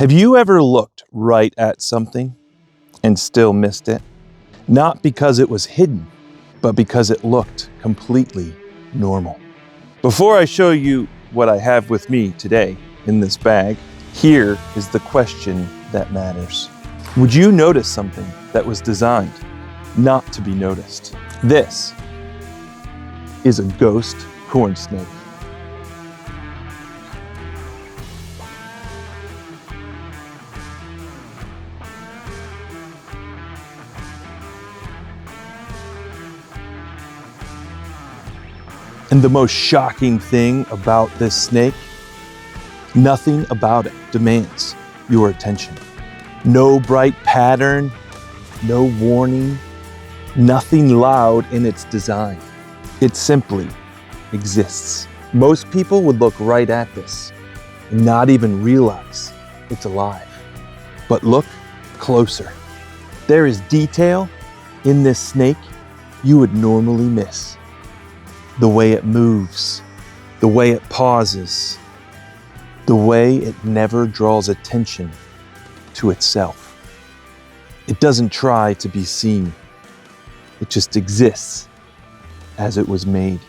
Have you ever looked right at something and still missed it? Not because it was hidden, but because it looked completely normal. Before I show you what I have with me today in this bag, here is the question that matters. Would you notice something that was designed not to be noticed? This is a ghost corn snake. And the most shocking thing about this snake, nothing about it demands your attention. No bright pattern, no warning, nothing loud in its design. It simply exists. Most people would look right at this and not even realize it's alive. But look closer. There is detail in this snake you would normally miss. The way it moves, the way it pauses, the way it never draws attention to itself. It doesn't try to be seen. It just exists as it was made.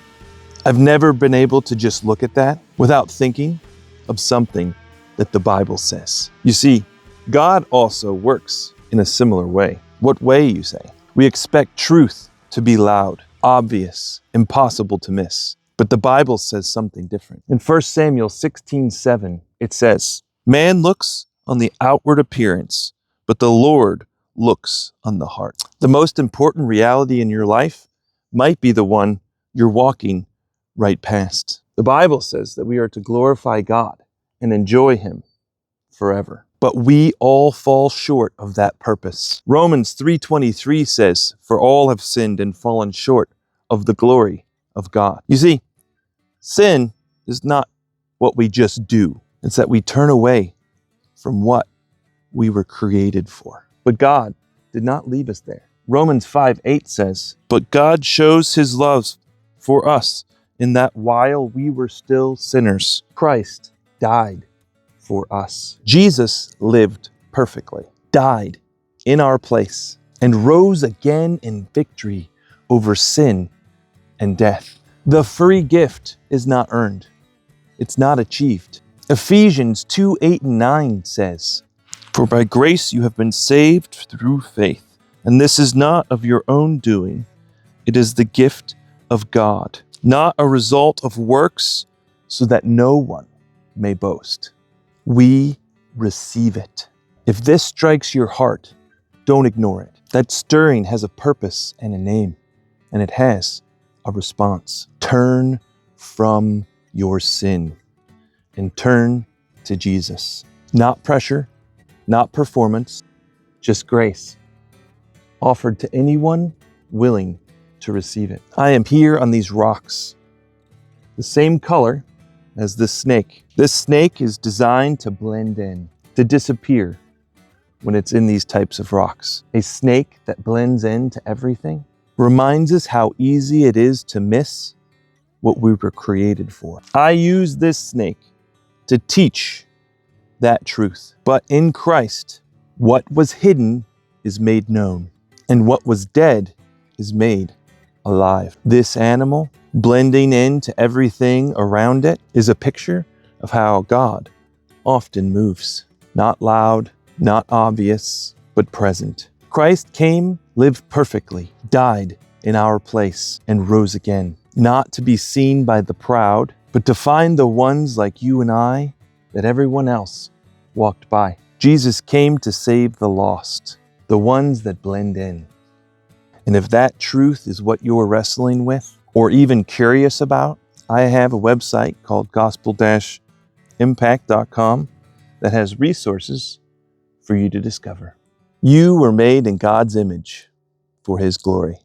I've never been able to just look at that without thinking of something that the Bible says. You see, God also works in a similar way. What way, you say? We expect truth to be loud, obvious, impossible to miss. But the Bible says something different. In 1 Samuel 16:7, it says, "Man looks on the outward appearance, but the Lord looks on the heart." The most important reality in your life might be the one you're walking right past. The Bible says that we are to glorify God and enjoy Him forever. But we all fall short of that purpose. Romans 3:23 says, "For all have sinned and fallen short of the glory of God." You see, sin is not what we just do. It's that we turn away from what we were created for. But God did not leave us there. Romans 5:8 says, "But God shows His love for us in that while we were still sinners, Christ died for us." Jesus lived perfectly, died in our place, and rose again in victory over sin and death. The free gift is not earned. It's not achieved. Ephesians 2:8-9 says, "For by grace you have been saved through faith, and this is not of your own doing. It is the gift of God, not a result of works, so that no one may boast." We receive it. If this strikes your heart, don't ignore it. That stirring has a purpose and a name, and it has a response. Turn from your sin and turn to Jesus. Not pressure, not performance, just grace, offered to anyone willing to receive it. I am here on these rocks, the same color as this snake. This snake is designed to blend in, to disappear when it's in these types of rocks. A snake that blends into everything reminds us how easy it is to miss what we were created for. I use this snake to teach that truth. But in Christ, what was hidden is made known, and what was dead is made alive. This animal, blending into everything around it, is a picture of how God often moves. Not loud, not obvious, but present. Christ came, lived perfectly, died in our place, and rose again. Not to be seen by the proud, but to find the ones like you and I that everyone else walked by. Jesus came to save the lost, the ones that blend in. And if that truth is what you're wrestling with, or even curious about, I have a website called gospel-impact.com that has resources for you to discover. You were made in God's image for His glory.